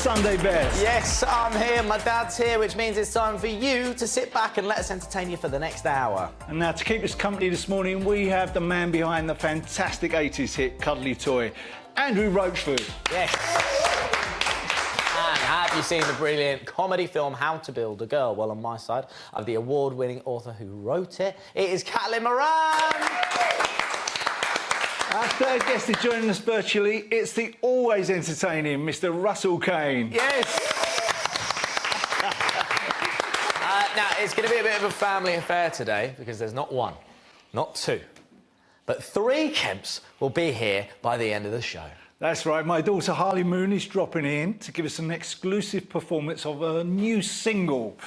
Sunday best. Yes, I'm here, my dad's here, which means it's time for you to sit back and let us entertain you for the next hour. And now to keep us company this morning, we have the man behind the fantastic 80s hit Cuddly Toy, Andrew Roachford. Yes. And have you seen the brilliant comedy film How to Build a Girl? Well, on my side, I have the award-winning author who wrote it. It is Moran. Our third guest is joining us virtually. It's the always entertaining Mr. Russell Kane. Yes. Now, it's going to be a bit of a family affair today because there's not one, not two, but 3 Kemps will be here by the end of the show. That's right. My daughter HarleyMoon is dropping in to give us an exclusive performance of a new single.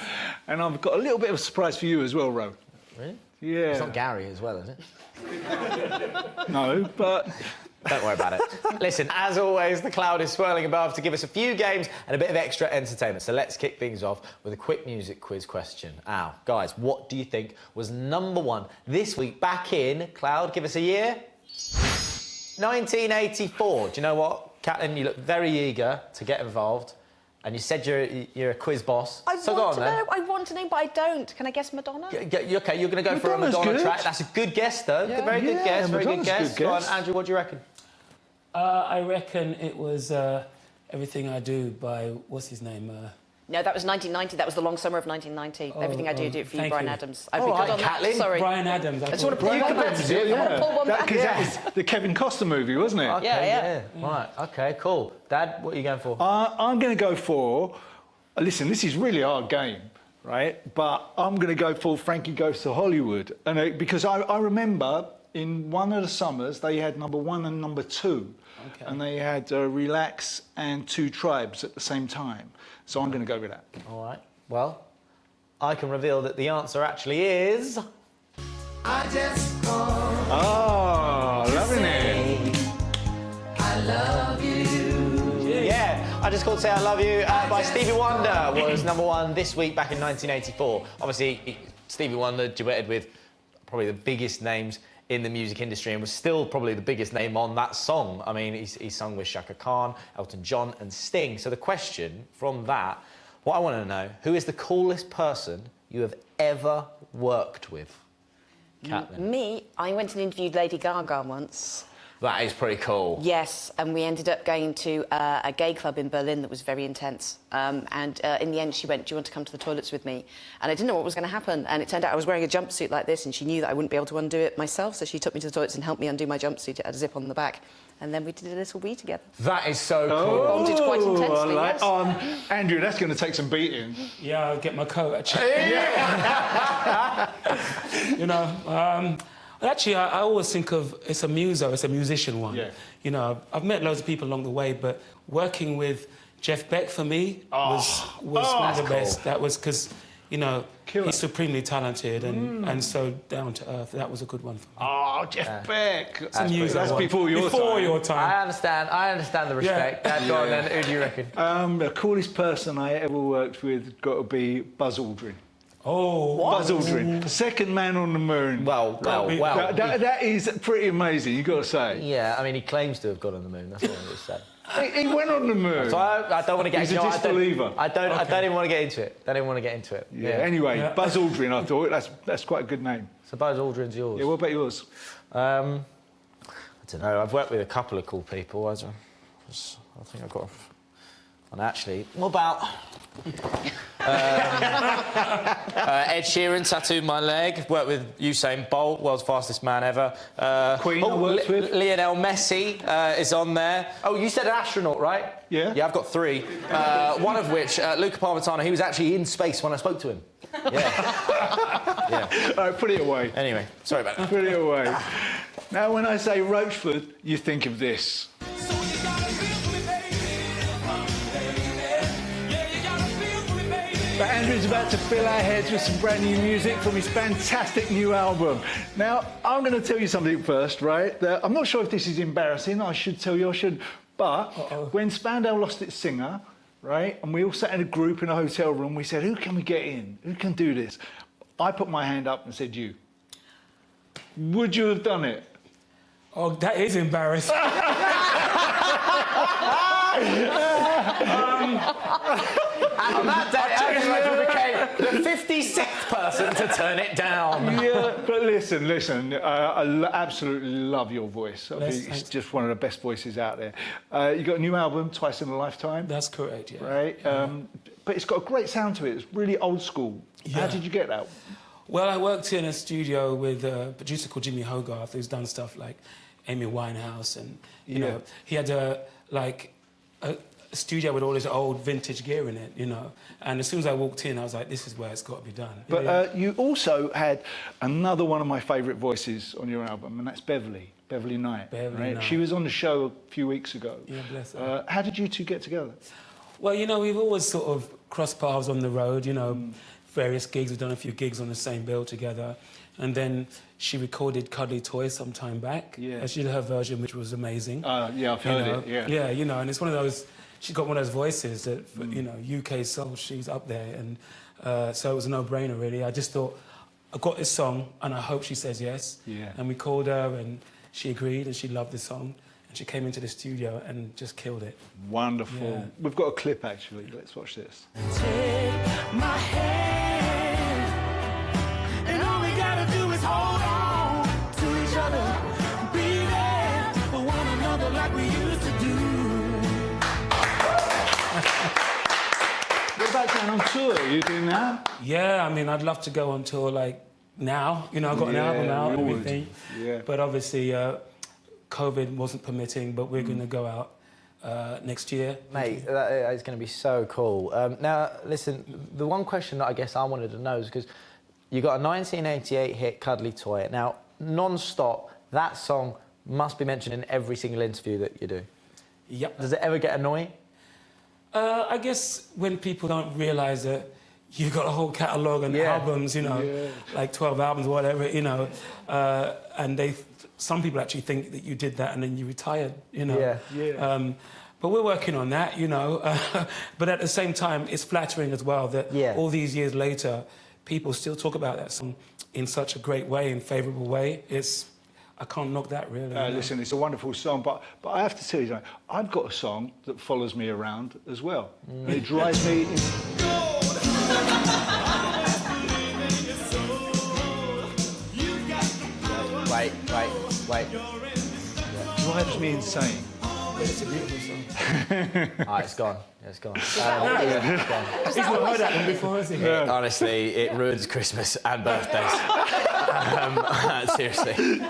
And I've got a little bit of a surprise for you as well, Ro. Really? Yeah. It's not Gary as well, is it? No, but... Don't worry about it. Listen, as always, the cloud is swirling above to give us a few games and a bit of extra entertainment. So let's kick things off with a quick music quiz question. Now, guys, what do you think was #1 this week back in... Cloud, give us a year. 1984. Do you know what, Catelyn? You look very eager to get involved. And you said you're a quiz boss. I want to know, but I don't. Can I guess Madonna? OK, you're going to go for a Madonna track. That's a good guess, though. Yeah. Very good guess, very good Madonna's guess. good Go on, guess. Andrew, what do you reckon? I reckon it was Everything I Do by, what's his name? No, that was 1990. That was the long summer of 1990. Everything I Do it for you, Brian Adams. I'd be good on that. Catelyn. Sorry. Brian Adams. I just want to pull one back. Pull one back. Because that was the Kevin Costner movie, wasn't it? OK, yeah. Right, OK, cool. Dad, what are you going for? I'm going to go for... Listen, this is really a hard game, right? But I'm going to go for Frankie Goes to Hollywood. And because I remember in one of the summers, they had #1 and #2. Okay. And they had Relax and 2 Tribes at the same time. So I'm going to go with that. All right. Well, I can reveal that the answer actually is... I just called. Oh, loving it. I love you. Yeah, I Just Called Say I Love You by Stevie Wonder was #1 this week back in 1984. Obviously, Stevie Wonder duetted with probably the biggest names in the music industry and was still probably the biggest name on that song. I mean, he sung with Shaka Khan, Elton John and Sting. So the question from that, what I want to know, who is the coolest person you have ever worked with? Catelyn. Me, I went and interviewed Lady Gaga once. That is pretty cool. Yes, and we ended up going to a gay club in Berlin that was very intense. In the end, she went, "Do you want to come to the toilets with me?" And I didn't know what was going to happen. And it turned out I was wearing a jumpsuit like this, and she knew that I wouldn't be able to undo it myself, so she took me to the toilets and helped me undo my jumpsuit. It had a zip on the back. And then we did a little wee together. That is so cool. Bonded quite intensely, yes. Andrew, that's going to take some beating. Yeah, I'll get my coat, actually. You know, actually, I always think of it's a muso, it's a musician one. Yeah. You know, I've met loads of people along the way, but working with Jeff Beck for me was one of the best. That was because, you know, he's supremely talented and so down to earth. That was a good one for me. Oh, Jeff Beck. That's before your time. I understand the respect. Yeah. Dad, go on then, who do you reckon? The coolest person I ever worked with got to be Buzz Aldrin. Oh, what? Buzz Aldrin, second man on the moon. Well. That is pretty amazing, you've got to say. Yeah, I mean, he claims to have gone on the moon. That's what I just said. He went on the moon. So I don't want to get He's into a it. disbeliever. I don't even want to get into it. Yeah. Anyway, Buzz Aldrin, I thought that's quite a good name. So Buzz Aldrin's yours. Yeah, what about yours? I don't know. I've worked with a couple of cool people. I think I've got. And actually, what about Ed Sheeran tattooed my leg? Worked with Usain Bolt, world's fastest man ever. Queen I worked with. Lionel Messi is on there. Oh, you said an astronaut, right? Yeah. Yeah, I've got 3. One of which, Luca Parmitano, he was actually in space when I spoke to him. Yeah. Yeah. All right, put it away. Anyway, sorry about that. Put it away. Now, when I say Roachford, you think of this. But Andrew's about to fill our heads with some brand new music from his fantastic new album. Now, I'm going to tell you something first, right? I'm not sure if this is embarrassing. I should tell you, I shouldn't. But when Spandau lost its singer, right, and we all sat in a group in a hotel room, we said, who can we get in? Who can do this? I put my hand up and said, you. Would you have done it? Oh, that is embarrassing. And on that day, Angela became the 56th person to turn it down. Yeah, but listen, I absolutely love your voice. I think it's Thanks. just one of the best voices out there. You got a new album, Twice in a Lifetime. That's correct, yeah. Right? But it's got a great sound to it. It's really old school. How Yeah. did you get that? Well, I worked in a studio with a producer called Jimmy Hogarth, who's done stuff like Amy Winehouse, and you know, he had a studio with all this old vintage gear in it, you know. And as soon as I walked in, I was like, this is where it's got to be done. But you also had another one of my favourite voices on your album, and that's Beverly Knight. Beverly Knight. She was on the show a few weeks ago. Yeah, bless her. How did you two get together? Well, you know, we've always sort of crossed paths on the road, you know, various gigs. We've done a few gigs on the same bill together. And then she recorded Cuddly Toy some time back. Yeah. She did her version, which was amazing. Yeah, I've heard it, yeah. Yeah, you know, and it's one of those, she's got one of those voices that, you know, UK soul, she's up there. And so it was a no-brainer, really. I just thought, I got this song, and I hope she says yes. Yeah. And we called her, and she agreed, and she loved the song. And she came into the studio and just killed it. Wonderful. Yeah. We've got a clip, actually. Let's watch this. Take my hand, and all we gotta do is hold on to each other, be there for one another like we used to do. What about going on tour? Are you doing that? Yeah, I mean, I'd love to go on tour, like, now. You know, I've got an album out and we would. everything. Yeah. But obviously, COVID wasn't permitting, but we're going to go out next year. Mate, that is going to be so cool. Now, listen, the one question that I guess I wanted to know is because you got a 1988 hit, Cuddly Toy. Now, non-stop, that song must be mentioned in every single interview that you do. Yep. Does it ever get annoying? I guess when people don't realise that you've got a whole catalogue and albums, you know, like 12 albums or whatever, you know, and some people actually think that you did that and then you retired, you know. But we're working on that, you know. But at the same time, it's flattering as well that all these years later, people still talk about that song in such a great way, in favourable way. I can't knock that, really. Listen, it's a wonderful song, but I have to tell you something. I've got a song that follows me around as well. And it drives me... Wait. drives me insane. It's a beautiful song. It's gone. It's gone. He's not heard that one before, has he? Honestly, it ruins Christmas and birthdays. Seriously.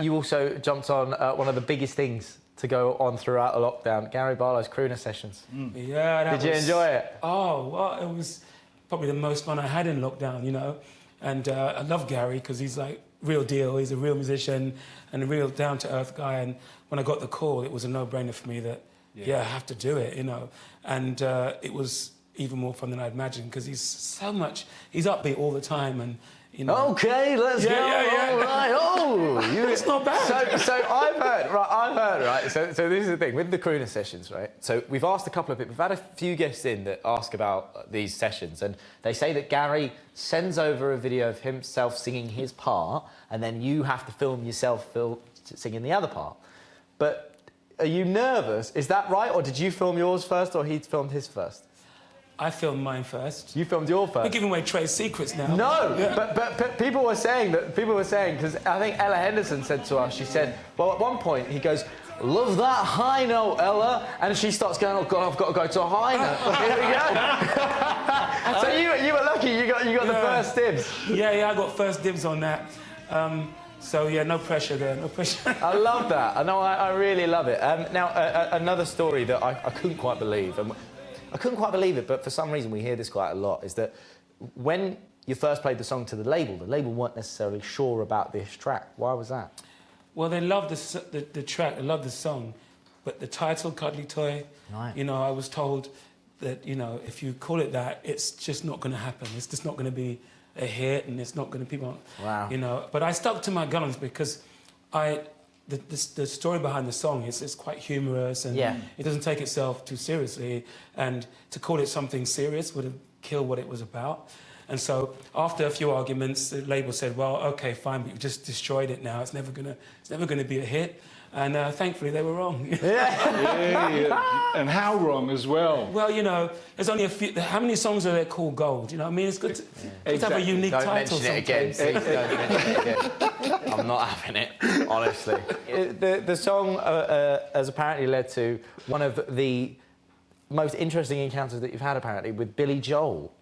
You also jumped on one of the biggest things to go on throughout the lockdown, Gary Barlow's Crooner Sessions. Yeah, Did you enjoy it? Oh, well, it was probably the most fun I had in lockdown, you know. And I love Gary because he's like real deal. He's a real musician and a real down-to-earth guy. And when I got the call, it was a no-brainer for me that, I have to do it, you know. And it was even more fun than I'd imagined because he's upbeat all the time and, you know. Okay, let's go. All right. It's not bad. So I've heard, right? So this is the thing with the Crooner Sessions, right? So we've asked a couple of people. We've had a few guests in that ask about these sessions, and they say that Gary sends over a video of himself singing his part, and then you have to film yourself singing the other part. But are you nervous? Is that right, or did you film yours first, or he filmed his first? I filmed mine first. You filmed your first. We're giving away trade secrets now. No, but people were saying because I think Ella Henderson said to us, she said, well, at one point he goes, love that high note, Ella, and she starts going, oh God, I've got to go to a high note. Here we go. So you were lucky, you got the first dibs. Yeah, I got first dibs on that. So yeah, no pressure there, no pressure. I love that. I know, I really love it. Now, another story that I couldn't quite believe, and I couldn't quite believe it, but for some reason we hear this quite a lot, is that when you first played the song to the label weren't necessarily sure about this track. Why was that? Well, they loved the track, they loved the song, but the title, Cuddly Toy, Right. you know, I was told that, you know, if you call it that, it's just not going to happen. It's just not going to be a hit, and it's not going to, people, you know. But I stuck to my guns because the story behind the song is quite humorous and it doesn't take itself too seriously. And to call it something serious would have killed what it was about. And so after a few arguments, the label said, well, OK, fine, but you've just destroyed it now. It's never gonna be a hit. And thankfully, they were wrong. Yeah. And how wrong as well. Well, you know, there's only a few... How many songs are there called Gold? You know what I mean? It's good to, good to have a unique Don't title mention it again. sometimes. Please don't mention it again. I'm not having it, honestly. The song has apparently led to one of the most interesting encounters that you've had, apparently, with Billy Joel.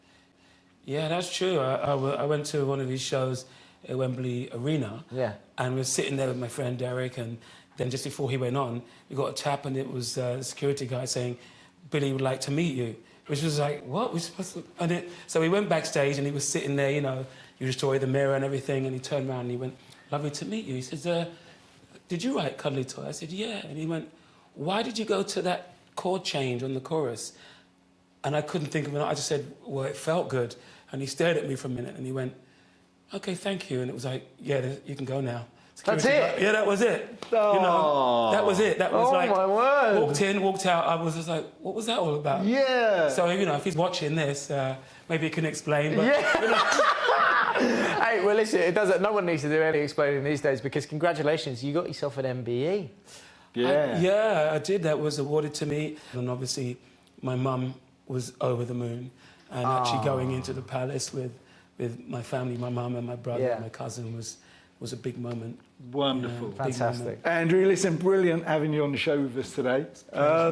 Yeah, that's true. I went to one of his shows at Wembley Arena. Yeah. And we were sitting there with my friend Derek, and then just before he went on, we got a tap, and it was the security guy saying, Billy would like to meet you. Which was like, what? We're supposed to... So we went backstage, and he was sitting there, you know, you destroy the mirror and everything, and he turned around and he went, lovely to meet you. He says, did you write Cuddly Toy? I said, yeah. And he went, why did you go to that chord change on the chorus? And I couldn't think of it. I just said, well, it felt good. And he stared at me for a minute, and he went, OK, thank you. And it was like, yeah, you can go now. That's it? Yeah, that was it. Oh. You know, that was it. That was oh, like... my word. Walked in, walked out. I was just like, what was that all about? Yeah. So, you know, if he's watching this, maybe he can explain. But, yeah. You know. Hey, well, listen, it doesn't... No one needs to do any explaining these days, because congratulations, you got yourself an MBE. Yeah. Yeah, I did. That was awarded to me. And obviously, my mum was over the moon. And actually going into the palace with my family, my mum and my brother and my cousin was a big moment. Wonderful. Big Fantastic. moment. Andrew, listen, brilliant having you on the show with us today.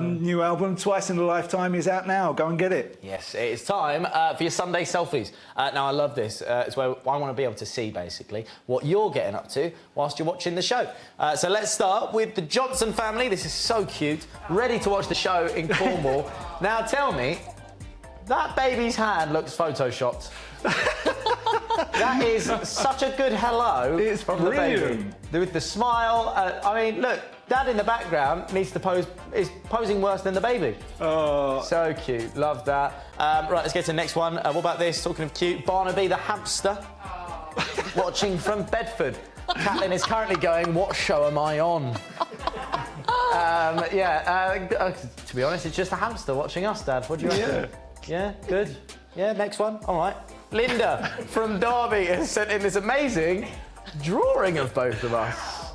New album, Twice in a Lifetime, is out now. Go and get it. Yes, it's time for your Sunday selfies. Now, I love this. It's where I want to be able to see, basically, what you're getting up to whilst you're watching the show. So let's start with the Johnson family. This is so cute. Ready to watch the show in Cornwall. Now, tell me, that baby's hand looks photoshopped. That is such a good hello from brilliant. The baby. With the smile. I mean, look, Dad in the background needs to pose, is posing worse than the baby. Oh. So cute, love that. Right, let's get to the next one. What about this? Talking of cute, Barnaby the hamster, watching from Bedford. Catelyn is currently going, what show am I on? To be honest, it's just a hamster watching us, Dad. What do you reckon? Yeah, good. Yeah, next one. All right. Linda from Derby has sent in this amazing drawing of both of us.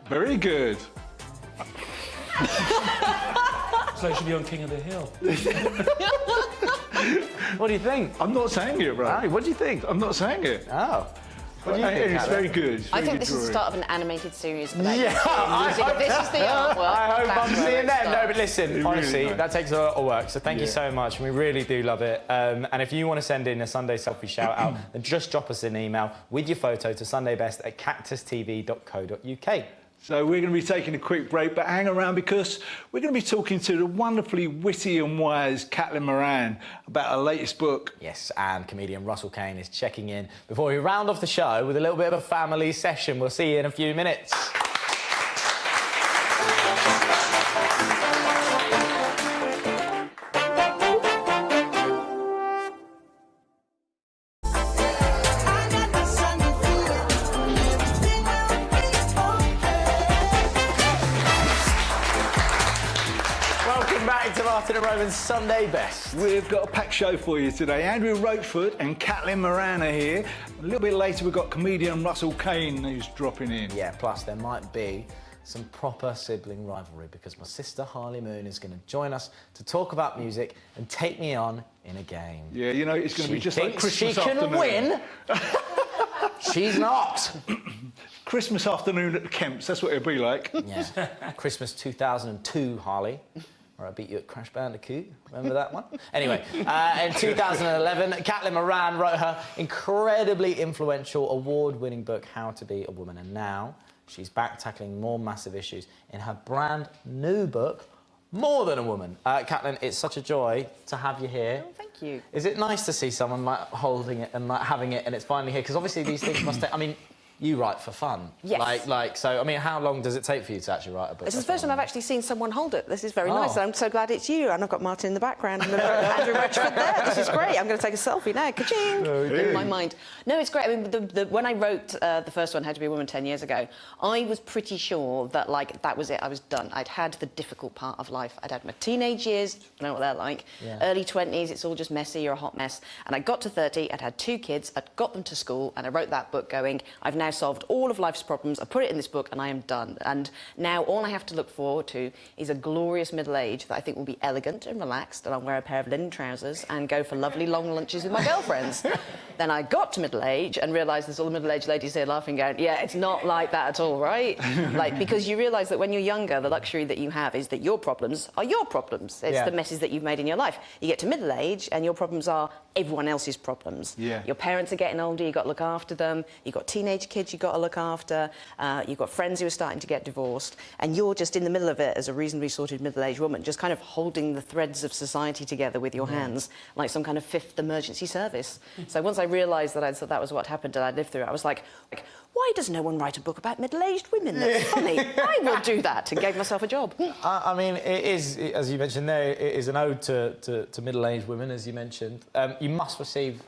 Very good. So it should be on King of the Hill. What do you think? I'm not saying it, bro. Harry, what do you think? I'm not saying it. Oh. What do you think, It's Catelyn? very good. It's I very think good this is the drawing. start of an animated series. About Yeah, music. This is the artwork. I hope That's I'm where seeing it that. No, starts. but listen, It honestly, really does. that takes a lot of work. So thank you Yeah. so much. We really do love it. And if you want to send in a Sunday selfie shout out, then just drop us an email with your photo to sundaybest@cactustv.co.uk. So we're going to be taking a quick break, but hang around because we're going to be talking to the wonderfully witty and wise Catelyn Moran about her latest book. Yes, and comedian Russell Kane is checking in before we round off the show with a little bit of a family session. We'll see you in a few minutes. Welcome back to Martin and Roman's Sunday Best. We've got a packed show for you today. Andrew Roachford and Catelyn Moran are here. A little bit later, we've got comedian Russell Kane who's dropping in. Yeah, plus there might be some proper sibling rivalry because my sister HarleyMoon is going to join us to talk about music and take me on in a game. Yeah, you know, it's going to be just like Thinks Christmas she can afternoon. win. She's not. Christmas afternoon at the Kemps, that's what it'll be like. Yeah. Christmas 2002, Harley. Where I beat you at Crash Bandicoot. Remember that one? Anyway, in 2011, Catelyn Moran wrote her incredibly influential, award-winning book, How to Be a Woman. And now she's back tackling more massive issues in her brand new book, More Than a Woman. Catelyn, it's such a joy to have you here. Oh, thank you. Is it nice to see someone like holding it and like having it and it's finally here? Because obviously these things must take... I mean, you write for fun. Yes. So, I mean, how long does it take for you to actually write a book? This is the first time I've actually seen someone hold it. This is very nice. Oh. I'm so glad it's you. And I've got Martin in the background. And Andrew Roachford there. This is great. I'm going to take a selfie now. Ka-ching! In my mind. No, it's great. I mean, when I wrote the first one, How to Be a Woman, 10 years ago, I was pretty sure that, like, that was it. I was done. I'd had the difficult part of life. I'd had my teenage years. I know what they're like. Yeah. Early 20s, it's all just messy. You're a hot mess. And I got to 30. I'd had 2 kids. I'd got them to school. And I wrote that book going, I've now solved all of life's problems. I put it in this book and I am done. And now all I have to look forward to is a glorious middle age that I think will be elegant and relaxed, and I'll wear a pair of linen trousers and go for lovely long lunches with my girlfriends. Then I got to middle age and realised there's all the middle-aged ladies here laughing, going, yeah, it's not like that at all, right? Like, because you realise that when you're younger, the luxury that you have is that your problems are your problems. It's the messes that you've made in your life. You get to middle age and your problems are everyone else's problems. Yeah. Your parents are getting older, you've got to look after them. You've got teenage kids you've got to look after. You've got friends who are starting to get divorced. And you're just in the middle of it as a reasonably sorted middle-aged woman, just kind of holding the threads of society together with your hands, like some kind of fifth emergency service. So once I realised that that was what happened and I lived through it, I was like, why does no one write a book about middle-aged women? That's funny. I will do that, and gave myself a job. I mean, it is, as you mentioned there, it is an ode to middle-aged women, as you mentioned. You must receive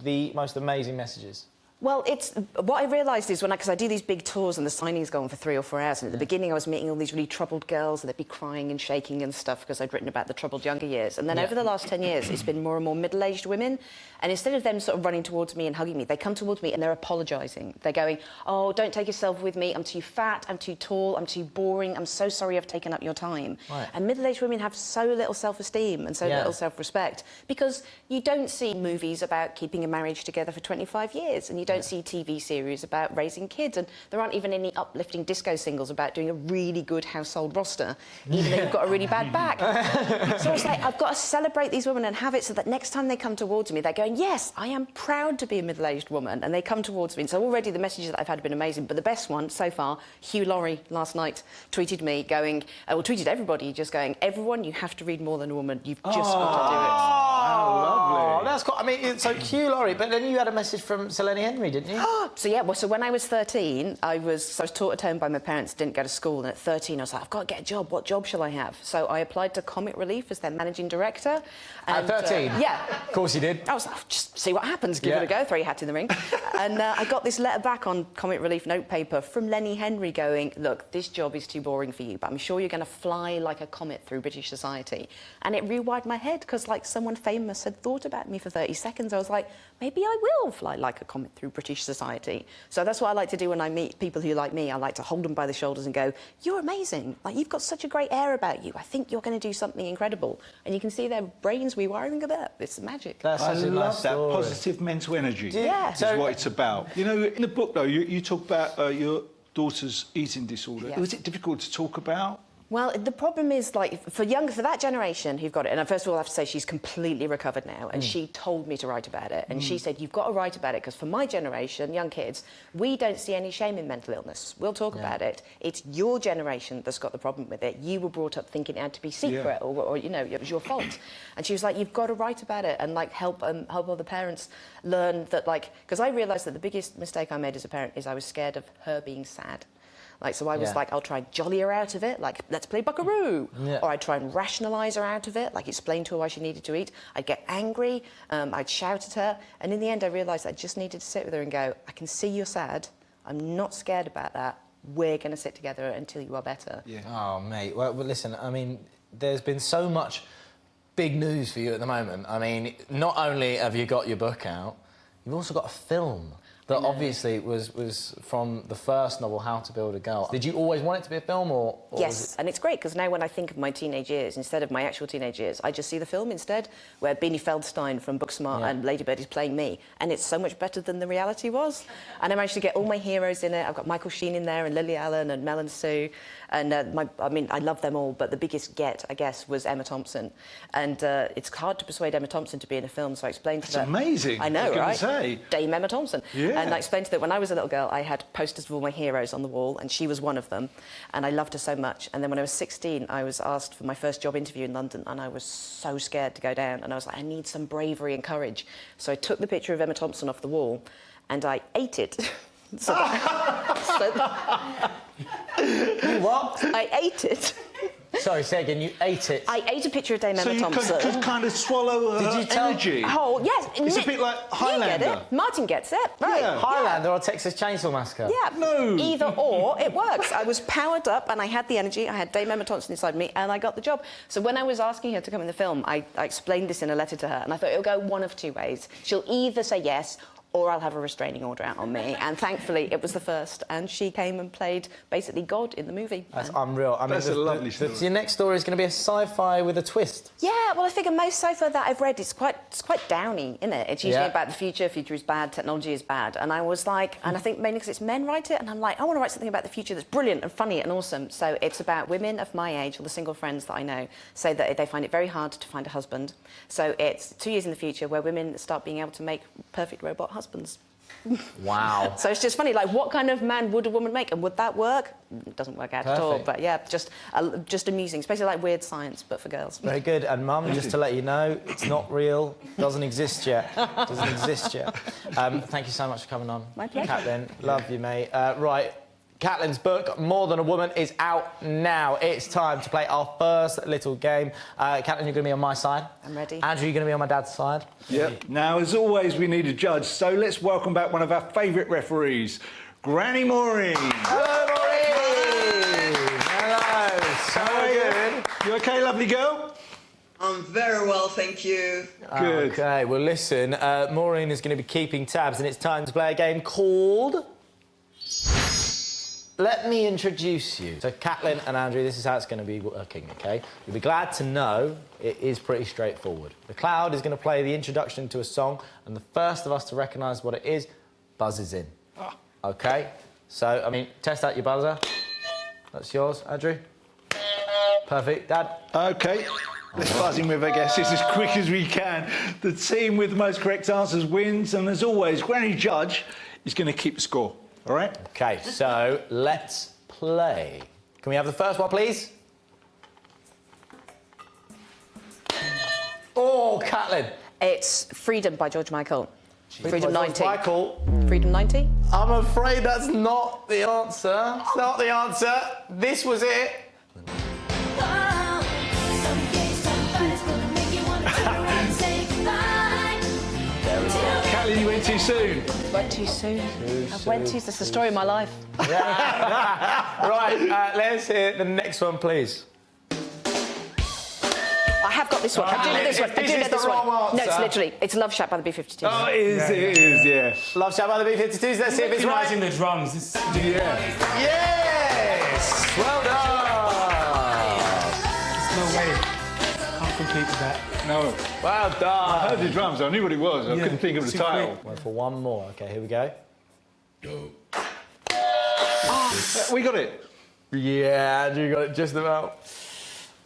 the most amazing messages. Well, it's what I realised is because I do these big tours and the signings go on for 3 or 4 hours, and at the beginning I was meeting all these really troubled girls and they'd be crying and shaking and stuff because I'd written about the troubled younger years. And then over the last 10 years, it's been more and more middle-aged women, and instead of them sort of running towards me and hugging me, they come towards me and they're apologising. They're going, oh, don't take yourself with me, I'm too fat, I'm too tall, I'm too boring, I'm so sorry I've taken up your time. Right. And middle-aged women have so little self-esteem and so little self-respect because you don't see movies about keeping a marriage together for 25 years, and you don't see TV series about raising kids, and there aren't even any uplifting disco singles about doing a really good household roster, even though you've got a really bad back. So it's like, I've got to celebrate these women and have it so that next time they come towards me, they're going, yes, I am proud to be a middle-aged woman, and they come towards me. And so already the messages that I've had have been amazing, but the best one so far, Hugh Laurie last night tweeted me going, tweeted everybody, just going, everyone, you have to read More Than a Woman. You've just got to do it. Oh, lovely. That's cool. I mean, so Hugh Laurie, but then you had a message from Selene Henry, didn't you? So when I was 13, I was taught at home by my parents, didn't go to school, and at 13 I was like, I've got to get a job. What job shall I have? So I applied to Comic Relief as their managing director. At 13? Yeah. Of course you did. I was like, just see what happens, give it a go, throw your hat in the ring. And I got this letter back on Comic Relief notepaper from Lenny Henry going, look, this job is too boring for you, but I'm sure you're going to fly like a comet through British society. And it rewired my head, because like someone famous had thought about me for 30 seconds. I was like, maybe I will fly like a comet through British society. So that's what I like to do when I meet people who like me. I like to hold them by the shoulders and go, you're amazing. Like, you've got such a great air about you. I think you're going to do something incredible. And you can see their brains rewiring a bit. It's magic. That's I such a love nice that story. positive mental energy. Yeah. Is what it's about. You know, in the book, though, you talk about your daughter's eating disorder. Yeah. Was it difficult to talk about? Well, the problem is, like, for that generation who've got it, and first of all, I have to say she's completely recovered now, and she told me to write about it, and she said, you've got to write about it, because for my generation, young kids, we don't see any shame in mental illness. We'll talk about it. It's your generation that's got the problem with it. You were brought up thinking it had to be secret, or you know, it was your fault. And she was like, you've got to write about it, and, like, help other parents learn that, like, because I realised that the biggest mistake I made as a parent is I was scared of her being sad. Like, so I was like, I'll try and jolly her out of it, like, let's play Buckaroo. Yeah. Or I'd try and rationalise her out of it, like explain to her why she needed to eat. I'd get angry, I'd shout at her. And in the end, I realised I just needed to sit with her and go, I can see you're sad. I'm not scared about that. We're going to sit together until you are better. Yeah. Oh, mate. Well, listen, I mean, there's been so much big news for you at the moment. I mean, not only have you got your book out, you've also got a film that obviously was from the first novel, How to Build a Girl. Did you always want it to be a film, or Yes, and it's great, because now when I think of my teenage years, instead of my actual teenage years, I just see the film instead, where Beanie Feldstein from Booksmart and Lady Bird is playing me, and it's so much better than the reality was. And I managed to get all my heroes in it. I've got Michael Sheen in there, and Lily Allen, and Mel and Sue, and I mean, I love them all, but the biggest get, I guess, was Emma Thompson. And it's hard to persuade Emma Thompson to be in a film, so I explained to her... That's amazing. I know, I was gonna right? say. Dame Emma Thompson. Yeah. And I explained to her that when I was a little girl, I had posters of all my heroes on the wall, and she was one of them, and I loved her so much. And then when I was 16, I was asked for my first job interview in London, and I was so scared to go down, and I was like, I need some bravery and courage. So I took the picture of Emma Thompson off the wall, and I ate it. What? I ate it. Sorry, say again, you ate it. I ate a picture of Dame So Emma you Thompson. could kind of swallow her Did you tell- energy. Oh, yes. It's a bit like Highlander. You get it. Martin gets it. Right. Yeah. Highlander or Texas Chainsaw Massacre? Yeah. No. Either or, it works. I was powered up and I had the energy. I had Dame Emma Thompson inside me and I got the job. So when I was asking her to come in the film, I explained this in a letter to her, and I thought it'll go one of two ways. She'll either say yes, or I'll have a restraining order out on me. And thankfully, it was the first, and she came and played basically God in the movie. That's unreal. I mean, That's a lovely story. Your next story is going to be a sci-fi with a twist. Yeah, well, I figure most sci-fi that I've read is quite downy, isn't it? It's usually about the future. Future is bad. Technology is bad. And I was like, and I think mainly because it's men write it, and I'm like, I want to write something about the future that's brilliant and funny and awesome. So it's about women of my age, or the single friends that I know, say that they find it very hard to find a husband. So it's 2 years in the future where women start being able to make perfect robot husbands. Wow. So it's just funny, like, what kind of man would a woman make, and would that work? It doesn't work out at all, but yeah, just amusing. It's basically like Weird Science, but for girls. Very good. And Mum, just to let you know, it's not real. Doesn't exist yet. Doesn't exist yet. Thank you so much for coming on. My pleasure. Caitlin, love you, mate. Right. Caitlin's book, More Than a Woman, is out now. It's time to play our first little game. Caitlin, you're going to be on my side. I'm ready. Andrew, you're going to be on my dad's side. Yep. Now, as always, we need a judge, so let's welcome back one of our favourite referees, Granny Moran. Hello, Maureen! Hello. So good. You OK, lovely girl? I'm very well, thank you. Good. OK, well, listen, Maureen is going to be keeping tabs, and it's time to play a game called... Let me introduce you. So, Caitlin and Andrew, this is how it's going to be working, OK? You'll be glad to know it is pretty straightforward. The cloud is going to play the introduction to a song, and the first of us to recognise what it is buzzes in. OK? So, I mean, test out your buzzer. That's yours, Andrew. Perfect. Dad? OK. Let's buzz in with our guesses as quick as we can. The team with the most correct answers wins, and as always, Granny Judge is going to keep the score. All right? OK, so let's play. Can we have the first one, please? Oh, Caitlin. It's Freedom by George Michael. Freedom 90. Michael. Freedom 90? I'm afraid that's not the answer. It's not the answer. This was it. Caitlin, you went too soon. Went too soon. That's the story of my life. Right, let's hear the next one, please. I have got this one. I'm doing it this one. I'm doing it this one. No, it's literally. It's Love Shack by the B-52s. Oh, it is, yeah. Love Shack by the B-52s. Let's see if it's right. Recognising the drums. Yeah. Yes! Well done! No way. Can't compete with that. No. Well I done! heard the drums, I knew what it was. I couldn't think of the too title. quick. Went for one more. OK, here we go. We got it. Yeah, Andrew got it just about.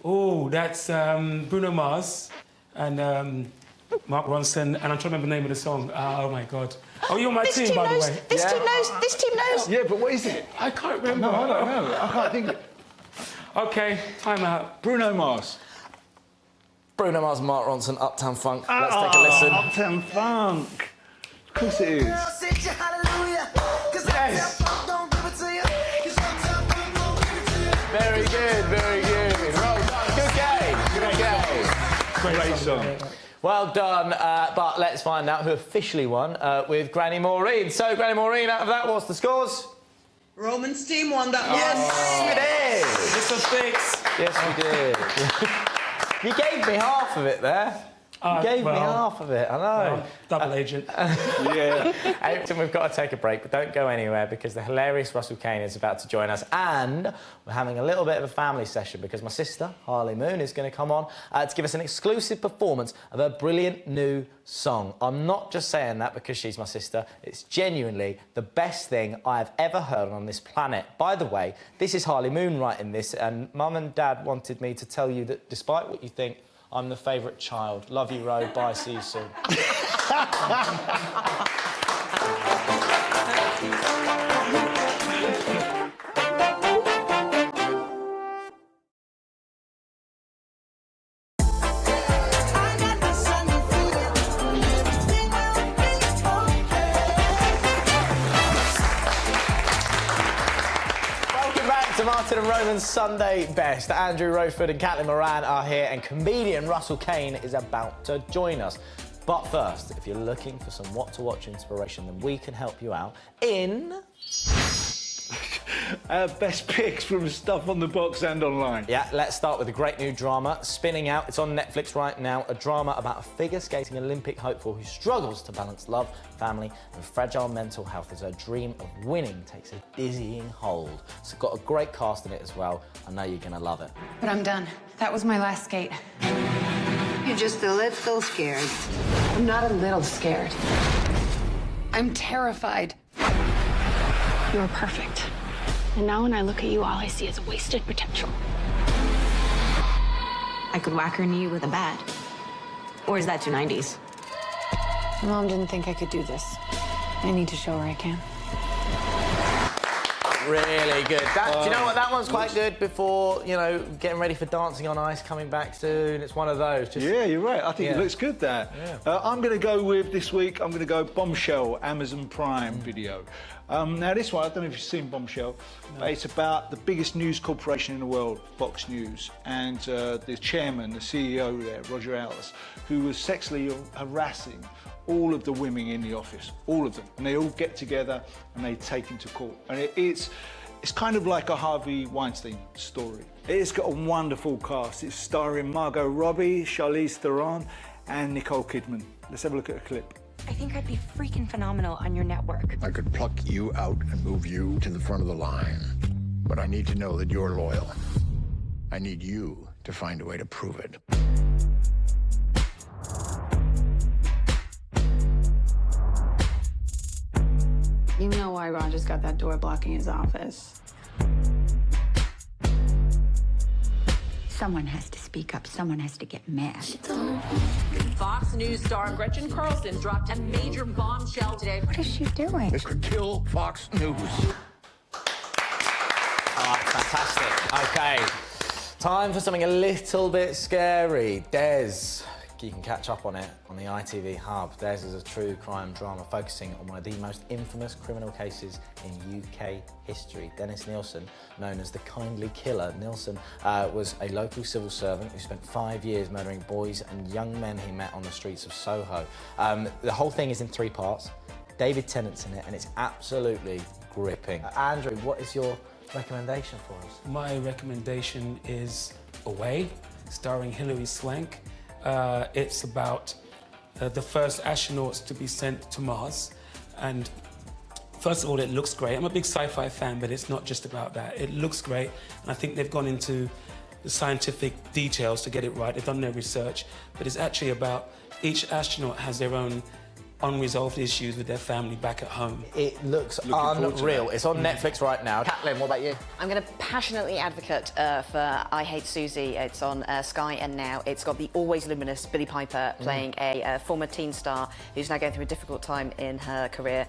Oh, that's Bruno Mars and Mark Ronson, and I'm trying to remember the name of the song. Oh, my God. Oh, you're on my team, by the way. This team knows. This team knows. Yeah, but what is it? I can't remember. No, I don't know. I can't think of it. OK, time out. Bruno Mars. Bruno Mars, Mark Ronson, Uptown Funk. Let's take a listen. Uptown Funk. Of course it is. Yes. Very good, very good. Well done. Good game. Good game. Great song. Well done, but let's find out who officially won with Granny Maureen. So, Granny Maureen, out of that, what's the scores? Roman's team won that one. Yes, It's a fix. we did. Yes, we did. You gave me half of it there. You gave me half of it, I know. Double agent. Yeah. Everton, we've got to take a break, but don't go anywhere because the hilarious Russell Kane is about to join us, and we're having a little bit of a family session because my sister, HarleyMoon, is going to come on to give us an exclusive performance of her brilliant new song. I'm not just saying that because she's my sister. It's genuinely the best thing I've ever heard on this planet. By the way, this is HarleyMoon writing this, and Mum and Dad wanted me to tell you that despite what you think, I'm the favourite child. Love you, Ro. Bye. See you soon. Martin and Roman's Sunday Best. Andrew Roachford and Caitlin Moran are here, and comedian Russell Kane is about to join us. But first, if you're looking for some what to watch inspiration, then we can help you out in... Best picks from stuff on the box and online. Yeah, let's start with a great new drama, Spinning Out. It's on Netflix right now, a drama about a figure skating Olympic hopeful who struggles to balance love, family and fragile mental health as her dream of winning takes a dizzying hold. It's got a great cast in it as well. I know you're going to love it. But I'm done. That was my last skate. You're just a little scared. I'm not a little scared. I'm terrified. You're perfect. And now when I look at you, all I see is wasted potential. I could whack her knee with a bat. Or is that too 90s? Mom didn't think I could do this. I need to show her I can. Really good. Do you know what? That one's quite good before, you know, getting ready for Dancing on Ice coming back soon. It's one of those. Just... Yeah, you're right. I think it looks good, that. Yeah. I'm going to go with, this week, I'm going to go Bombshell, Amazon Prime video. Now, this one, I don't know if you've seen Bombshell, but it's about the biggest news corporation in the world, Fox News, and the chairman, the CEO there, Roger Ailes, who was sexually harassing all of the women in the office, all of them. And they all get together and they take him to court. And it's kind of like a Harvey Weinstein story. It's got a wonderful cast. It's starring Margot Robbie, Charlize Theron, and Nicole Kidman. Let's have a look at a clip. I think I'd be freaking phenomenal on your network. I could pluck you out and move you to the front of the line. But I need to know that you're loyal. I need you to find a way to prove it. You know why Roger's got that door blocking his office. Someone has to speak up. Someone has to get mad. Fox News star Gretchen Carlson dropped a major bombshell today. What is she doing? This could kill Fox News. Oh, fantastic. OK. Time for something a little bit scary. Des. You can catch up on it on the ITV Hub. Des is a true crime drama focusing on one of the most infamous criminal cases in UK history. Dennis Nilsen, known as the Kindly Killer. Nilsen was a local civil servant who spent 5 years murdering boys and young men he met on the streets of Soho. The whole thing is in 3 parts. David Tennant's in it, and it's absolutely gripping. Andrew, what is your recommendation for us? My recommendation is Away, starring Hilary Swank. It's about the first astronauts to be sent to Mars. And first of all, it looks great. I'm a big sci-fi fan, but it's not just about that. It looks great, and I think they've gone into the scientific details to get it right. They've done their research, but it's actually about each astronaut has their own unresolved issues with their family back at home. It looks unreal. It's on Netflix right now. Caitlin, what about you? I'm going to passionately advocate for I Hate Susie. It's on Sky and Now. It's got the always luminous Billie Piper playing a former teen star who's now going through a difficult time in her career.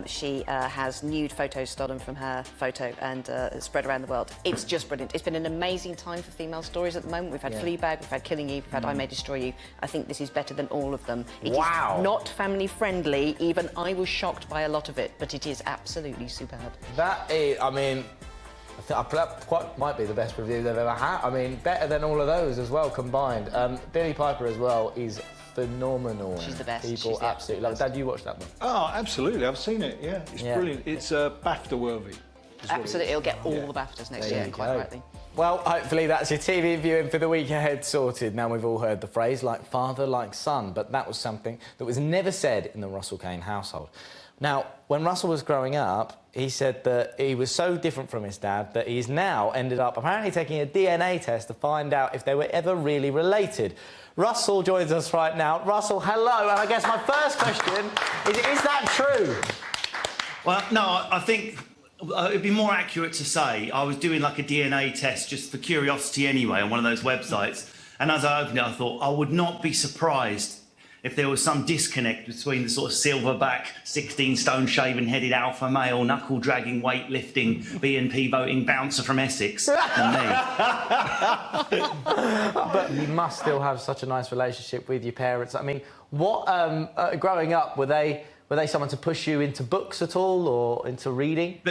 She has nude photos stolen from her photo and spread around the world. It's just brilliant. It's been an amazing time for female stories at the moment. We've had Fleabag, we've had Killing Eve, we've had I May Destroy You. I think this is better than all of them. It is not family friendly. Even I was shocked by a lot of it, but it is absolutely superb. That is, I mean, that quite might be the best review they've ever had. I mean, better than all of those as well combined. Billie Piper as well is phenomenal. She's the best. People absolutely love it. Dad, you watched that one? Oh, absolutely. I've seen it, yeah. It's brilliant. It's BAFTA worthy. Absolutely. It'll get all the BAFTAs next year, quite rightly. Well, hopefully that's your TV viewing for the week ahead sorted. Now we've all heard the phrase, like father, like son, but that was something that was never said in the Russell Kane household. Now, when Russell was growing up, he said that he was so different from his dad that he's now ended up apparently taking a DNA test to find out if they were ever really related. Russell joins us right now. Russell, hello, and I guess my first question is that true? Well, no, I think it'd be more accurate to say I was doing like a DNA test just for curiosity anyway on one of those websites. And as I opened it, I thought I would not be surprised if there was some disconnect between the sort of silverback, 16-stone shaven-headed alpha male, knuckle-dragging, weightlifting, BNP voting bouncer from Essex and me. But you must still have such a nice relationship with your parents. I mean, what growing up, were they someone to push you into books at all or into reading?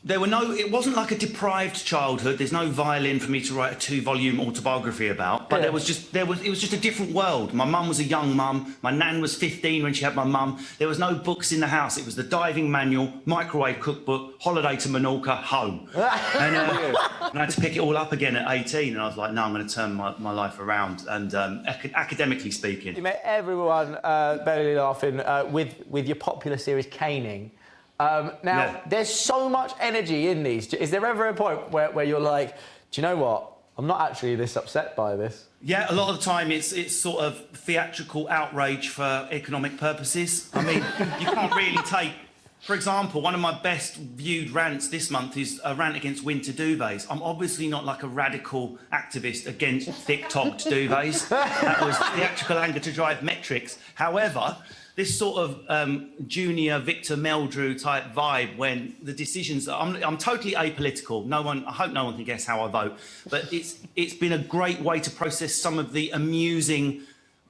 It wasn't like a deprived childhood. There's no violin for me to write a 2-volume autobiography about. But it was just a different world. My mum was a young mum. My nan was 15 when she had my mum. There was no books in the house. It was the diving manual, microwave cookbook, holiday to Menorca, home. And I had to pick it all up again at 18. And I was like, no, I'm going to turn my life around. And academically speaking. You made everyone belly laughing with your popular series, Caning. There's so much energy in these. Is there ever a point where you're like, do you know what? I'm not actually this upset by this. Yeah, a lot of the time it's sort of theatrical outrage for economic purposes. I mean, you can't really take... For example, one of my best viewed rants this month is a rant against winter duvets. I'm obviously not like a radical activist against thick-topped duvets. That was theatrical anger to drive metrics. However... this sort of junior Victor Meldrew type vibe when the decisions... I'm totally apolitical. I hope no one can guess how I vote. But it's been a great way to process some of the amusing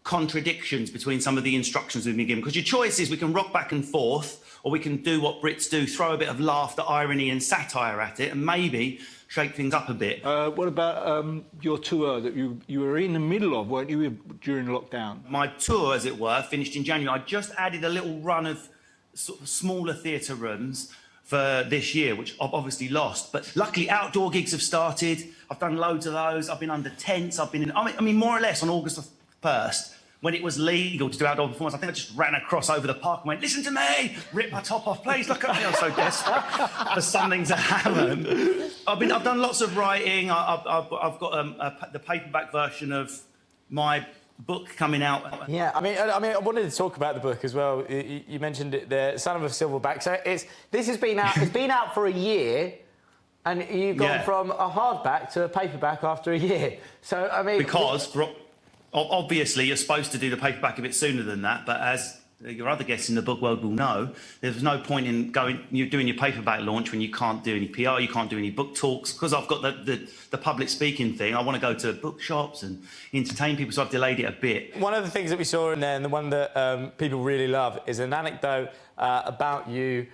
contradictions between some of the instructions we've been given. Because your choice is we can rock back and forth, or we can do what Brits do, throw a bit of laughter, irony and satire at it, and maybe shake things up a bit. What about your tour that you were in the middle of, weren't you, during lockdown? My tour, as it were, finished in January. I just added a little run of sort of smaller theatre rooms for this year, which I've obviously lost. But luckily, outdoor gigs have started. I've done loads of those. I've been under tents. I've been in... I mean, more or less on August 1st, when it was legal to do outdoor performance, I think I just ran across over the park and went, listen to me, rip my top off, please, look at me. I'm so desperate for something to happen. I've done lots of writing. I've got the paperback version of my book coming out. Yeah, I mean, I wanted to talk about the book as well. You mentioned it there, Son of a Silverback. So this has been out. It's been out for a year, and you've gone from a hardback to a paperback after a year. So I mean, because obviously you're supposed to do the paperback a bit sooner than that, but as your other guests in the book world will know, there's no point in doing your paperback launch when you can't do any PR, you can't do any book talks. Because I've got the public speaking thing, I want to go to bookshops and entertain people, so I've delayed it a bit. One of the things that we saw in there, and the one that people really love, is an anecdote about you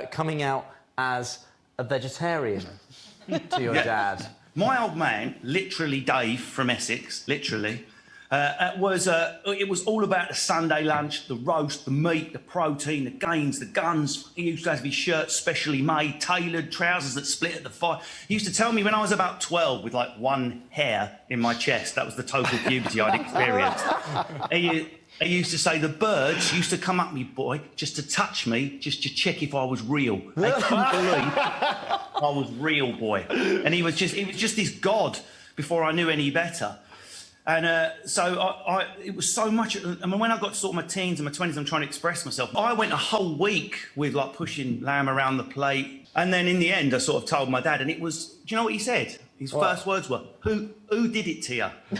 coming out as a vegetarian to your dad. My old man, literally Dave from Essex, literally, it was all about the Sunday lunch, the roast, the meat, the protein, the gains, the guns. He used to have his shirts specially made, tailored, trousers that split at the thigh. He used to tell me when I was about 12 with like one hair in my chest, that was the total puberty I'd experienced. He used to say the birds used to come up me, boy, just to touch me, just to check if I was real. They couldn't believe I was real, boy. And he was just this god before I knew any better. And it was so much... I mean, when I got to sort of my teens and my 20s, I'm trying to express myself. I went a whole week with, like, pushing lamb around the plate. And then in the end, I sort of told my dad, and it was... Do you know what he said? His first words were, who did it to you? Who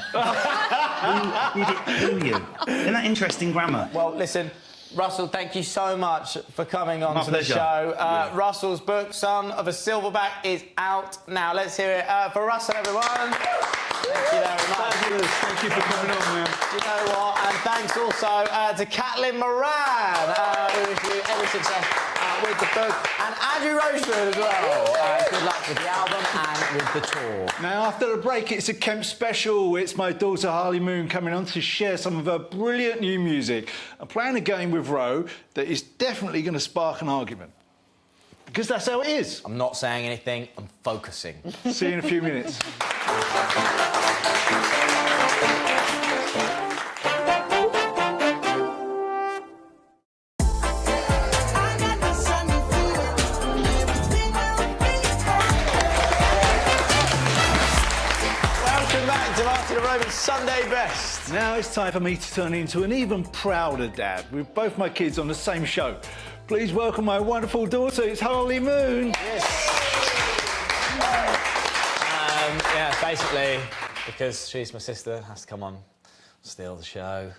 did it to you? Isn't that interesting grammar? Well, listen, Russell, thank you so much for coming on to the show. Russell's book, Son of a Silverback, is out now. Let's hear it for Russell, everyone. Thank you very much. Fabulous. Thank you for coming on, man. You know what? And thanks also to Caitlin Moran, who wish you every success with the book, and Andrew Roachford as well. Good luck with the album and with the tour. Now, after the break, it's a Kemp special. It's my daughter HarleyMoon coming on to share some of her brilliant new music. I'm playing a game with Ro that is definitely going to spark an argument. Because that's how it is. I'm not saying anything, I'm focusing. See you in a few minutes. Sunday best. Now it's time for me to turn into an even prouder dad with both my kids on the same show. Please welcome my wonderful daughter, it's HarleyMoon. Yes. Yeah, basically, because she's my sister, has to come on, steal the show.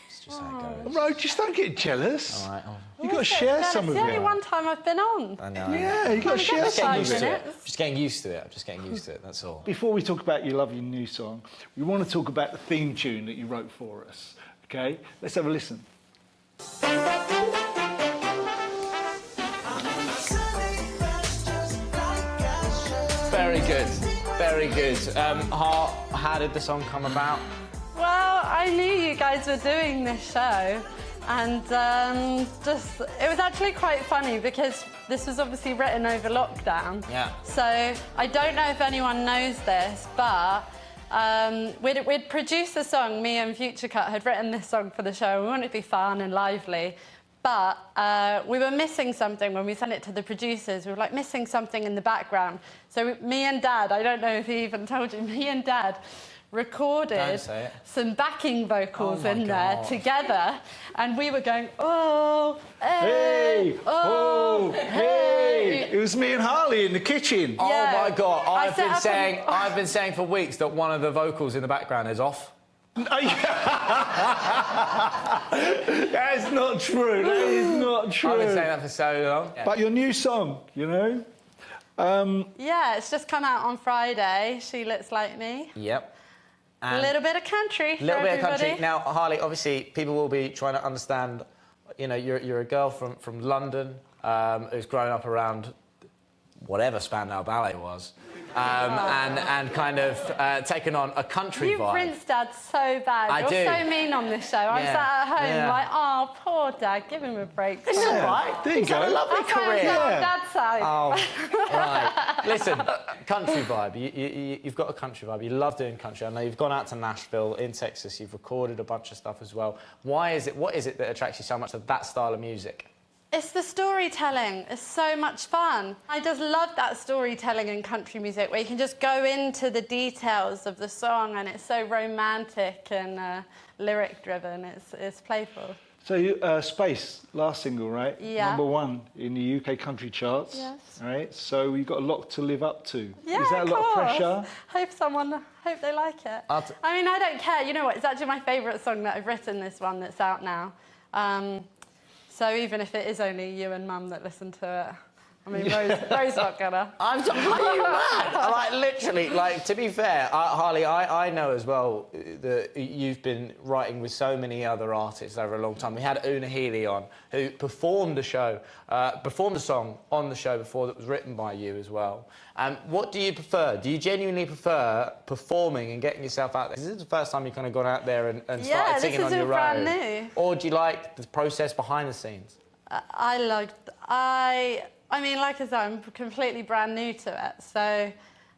It's just how it goes. Ro, just don't get jealous. All right. You've got to share some of it. It's the only one time I've been on. I know. Yeah, you've got to share some of it. Just getting used to it. I'm just getting used to it, that's all. Before we talk about your lovely new song, we want to talk about the theme tune that you wrote for us, OK? Let's have a listen. good. Very good. How did the song come about? Well, I knew you guys were doing this show, and it was actually quite funny because this was obviously written over lockdown. Yeah. So I don't know if anyone knows this, but we'd produced the song. Me and Future Cut had written this song for the show. We wanted it to be fun and lively. But we were missing something when we sent it to the producers. We were like missing something in the background. So me and Dad, I don't know if he even told you, me and Dad recorded some backing vocals in there together, and we were going, oh, hey, oh, hey. It was me and Harley in the kitchen. Oh my God! I've been saying for weeks that one of the vocals in the background is off. That's not true. That is not true. I've been saying that for so long. But your new song, you know. Yeah, it's just come out on Friday. She Looks Like Me. Yep. A little bit of country for little bit of everybody. country. Now, Harley, obviously, people will be trying to understand. You know, you're a girl from London who's grown up around whatever Spandau Ballet was, and kind of taken on a country vibe. You Prince Dad so bad. I You're do. so mean on this show. I'm sat at home like, oh, poor Dad, give him a break. It's all right. There you He's go. had a lovely That's why career. I'm sat on Dad's side. Oh, right. Listen, country vibe. You've got a country vibe. You love doing country. I know you've gone out to Nashville, in Texas. You've recorded a bunch of stuff as well. What is it that attracts you so much to that style of music? It's the storytelling. It's so much fun. I just love that storytelling in country music where you can just go into the details of the song and it's so romantic and lyric-driven. It's playful. So, Space, last single, right? Yeah. #1 in the UK country charts. Yes. Right. So you've got a lot to live up to. Yeah, Is that a lot of pressure? Hope they like it. I mean, I don't care. You know what? It's actually my favourite song that I've written, this one that's out now. So even if it is only you and Mum that listen to it, I mean, Rose not gonna. Are you mad? Like, literally, like, to be fair, Harley, I know as well that you've been writing with so many other artists over a long time. We had Una Healy on, who performed a song on the show before that was written by you as well. What do you prefer? Do you genuinely prefer performing and getting yourself out there? Is this the first time you've kind of gone out there and started singing on your own? Yeah, this is brand new. Or do you like the process behind the scenes? I mean, like I said, I'm completely brand new to it. So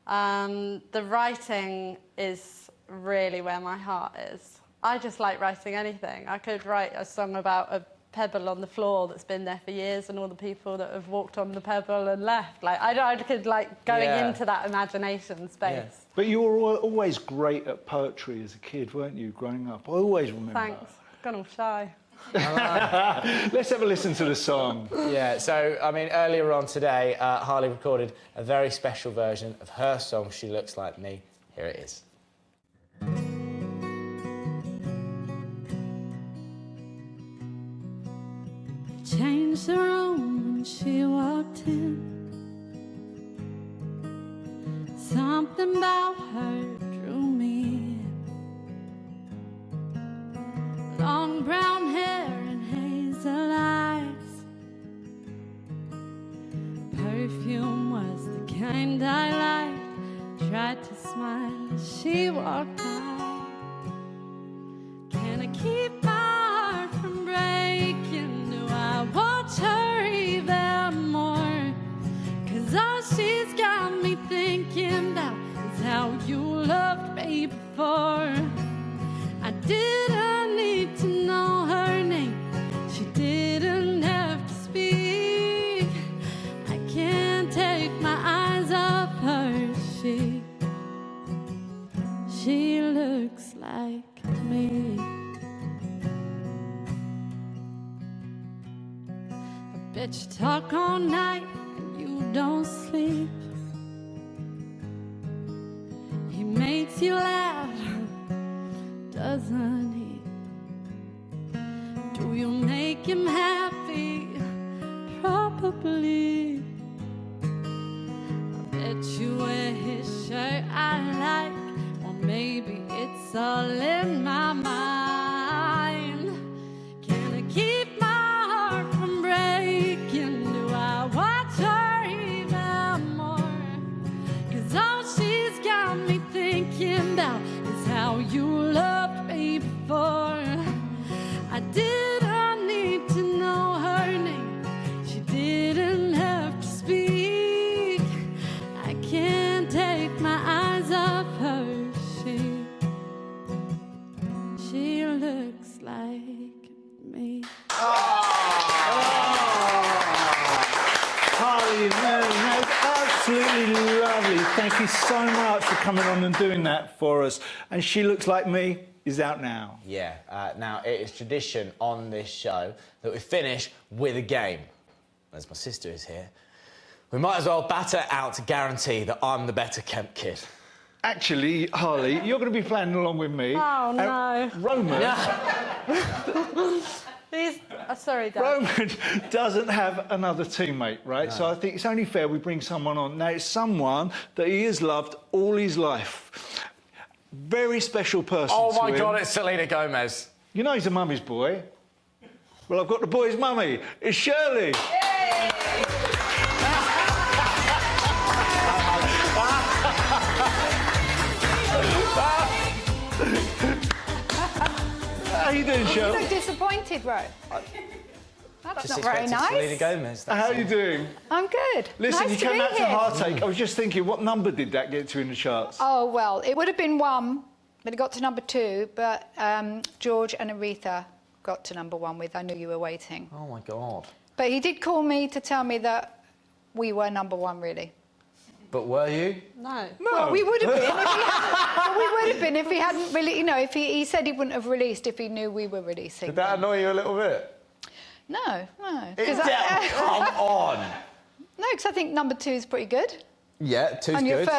the writing is really where my heart is. I just like writing anything. I could write a song about a pebble on the floor that's been there for years and all the people that have walked on the pebble and left. Like, I could, like, going into that imagination space. Yeah. But you were always great at poetry as a kid, weren't you, growing up? I always remember. Thanks. Gone all shy. Let's have a listen to the song. Yeah, so, I mean, earlier on today, Harley recorded a very special version of her song, She Looks Like Me. Here it is. Changed the room when she walked in. Something about her drew me in. Long brown hair and hazel eyes. Perfume was the kind I liked. Tried to smile as she walked by. Can I keep my heart from breaking? Do I watch her even more? 'Cause all she's got me thinking about is how you loved me before. I didn't need to know her name. She didn't have to speak. I can't take my eyes off her. She looks like me. I bet you talk all night and you don't sleep. He makes you laugh, doesn't he? Do you make him happy? Probably. I bet you wear his shirt I like. Maybe it's all in my mind. Can I keep my heart from breaking? Do I watch her even more? 'Cause all me. HarleyMoon, that's absolutely lovely. Thank you so much for coming on and doing that for us. And She Looks Like Me is out now. Yeah, now it is tradition on this show that we finish with a game. As my sister is here, we might as well batter out to guarantee that I'm the better Kemp kid. Actually, Harley, you're going to be playing along with me. Oh, no. Roman... Please, sorry, Dad. Roman doesn't have another teammate, right? No. So I think it's only fair we bring someone on. Now, it's someone that he has loved all his life. Very special person Oh, to my him. God, it's Selena Gomez. You know he's a mummy's boy. Well, I've got the boy's mummy. It's Shirlie. How you doing, You Shirlie? look disappointed, Ro. That's Just not very expected Selena nice. Gomez. How are you doing? I'm good. Listen, nice you came to out be to here. Heartache. I was just thinking, what number did that get to in the charts? Oh, well, it would have been 1, but it got to number 2, but George and Aretha got to number 1 with I Knew You Were Waiting. Oh, my God. But he did call me to tell me that we were number 1, really. But were you? No. Well, we would have been if he hadn't, we would have been if he hadn't really, you know, if he said he wouldn't have released if he knew we were releasing. Did that annoy you a little bit? No. Come on. No, because I think number 2 is pretty good. Yeah, 2's And your good.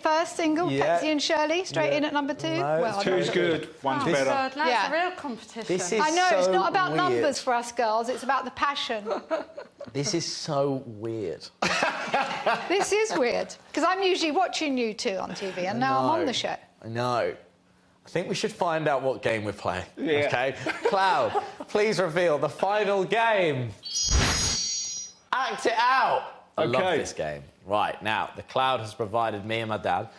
first single, Yeah. Pepsi and Shirley, straight in at number 2. No, well, 2's good, 1's better. God, that's Yeah. a real competition. This is I know, it's so not about weird. numbers for us girls, it's about the passion. This is so weird. This is weird, because I'm usually watching you two on TV, and now I'm on the show. I know. I think we should find out what game we're playing. Yeah. Okay? Cloud, please reveal the final game. Act it out. I love Okay. this game. Right, now, the Cloud has provided me and my dad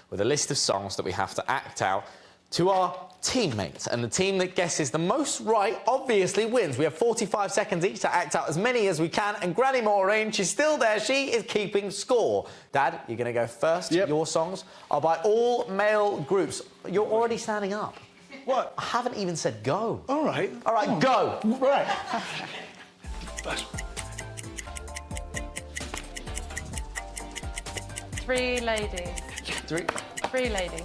with a list of songs that we have to act out to our teammates. And the team that guesses the most right obviously wins. We have 45 seconds each to act out as many as we can. And Granny Moran, she's still there. She is keeping score. Dad, you're going to go first. Yep. Your songs are by all male groups. You're already standing up. What? I haven't even said go. All right. All right, go. Right. 3 ladies. 3. 3 ladies.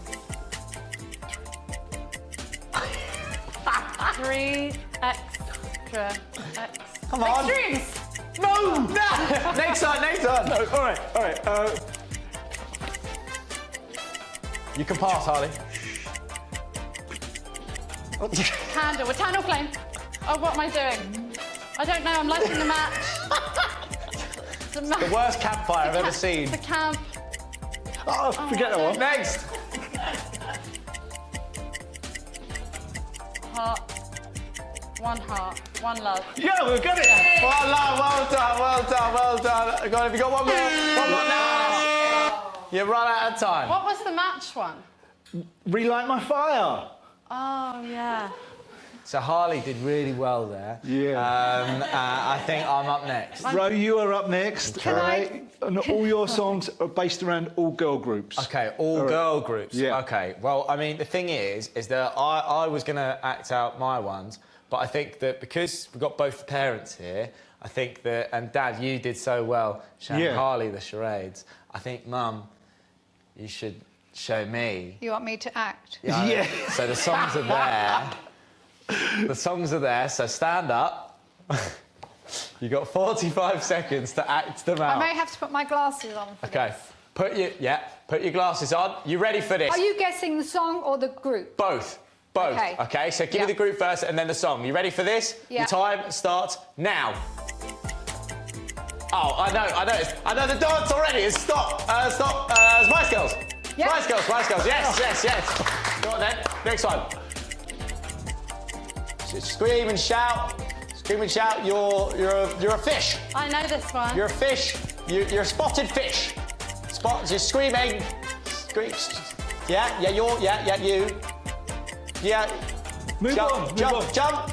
3 extra. Come on. Extremes. No! No! Next one. No, all right. You can pass, Harley. Candle. A candle flame. Oh, what am I doing? I don't know. I'm lighting the match. The worst campfire I've ever seen. The camp. Oh, forget that one. Next. Heart. 1 love. Yeah, we've got it. Well done. God, have you got one more? One more now. You run out of time. What was the match one? Relight My Fire. Oh, yeah. So Harley did really well there. Yeah. I think I'm up next. Ro, you are up next. Can all I- right? And all your songs are based around all girl groups. Okay, all girl groups. Yeah. Okay. Well, I mean, the thing is that I was going to act out my ones, but I think that because we've got both the parents here, I think that, and Dad, you did so well showing Yeah. Harley the charades. I think, Mum, you should show me. You want me to act? Yeah. So the songs are there. The songs are there, so stand up. You got 45 seconds to act them out. I may have to put my glasses on for Okay. this. Put your glasses on. You ready for this? Are you guessing the song or the group? Both. Okay, so give me Yeah. the group first and then the song. You ready for this? Yeah. Your time starts now. Oh, I know the dance already. It's stop. Spice Girls. Yeah. Spice Girls. Yes. Go on then. Next one. Scream and shout. You're a fish. I know this one. You're a fish. You're a spotted fish. You're screaming. Scream. Yeah, you. Yeah. Move on. Jump.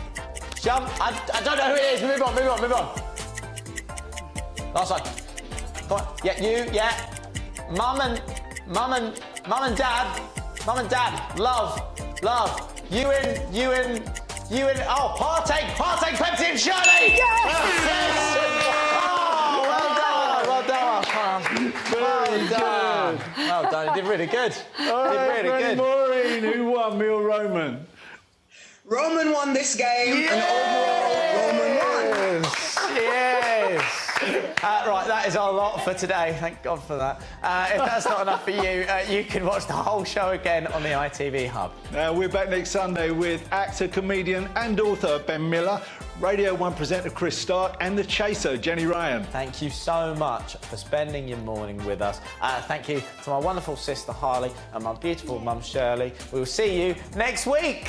I don't know who it is. Move on. Last one. Come on. Yeah, you. Yeah. Mum and dad. Love. You and Partake Pepsi and Shirlie! Yes! Oh, well done. Well done, you did really good. All right, good. Moran, who won, me or Roman? Roman won this game, and overall, Roman won. Yes. Right, that is our lot for today. Thank God for that. If that's not enough for you, you can watch the whole show again on the ITV Hub. We're back next Sunday with actor, comedian and author Ben Miller, Radio 1 presenter Chris Stark and The Chaser, Jenny Ryan. Thank you so much for spending your morning with us. Thank you to my wonderful sister Harley and my beautiful mum Shirlie. We will see you next week.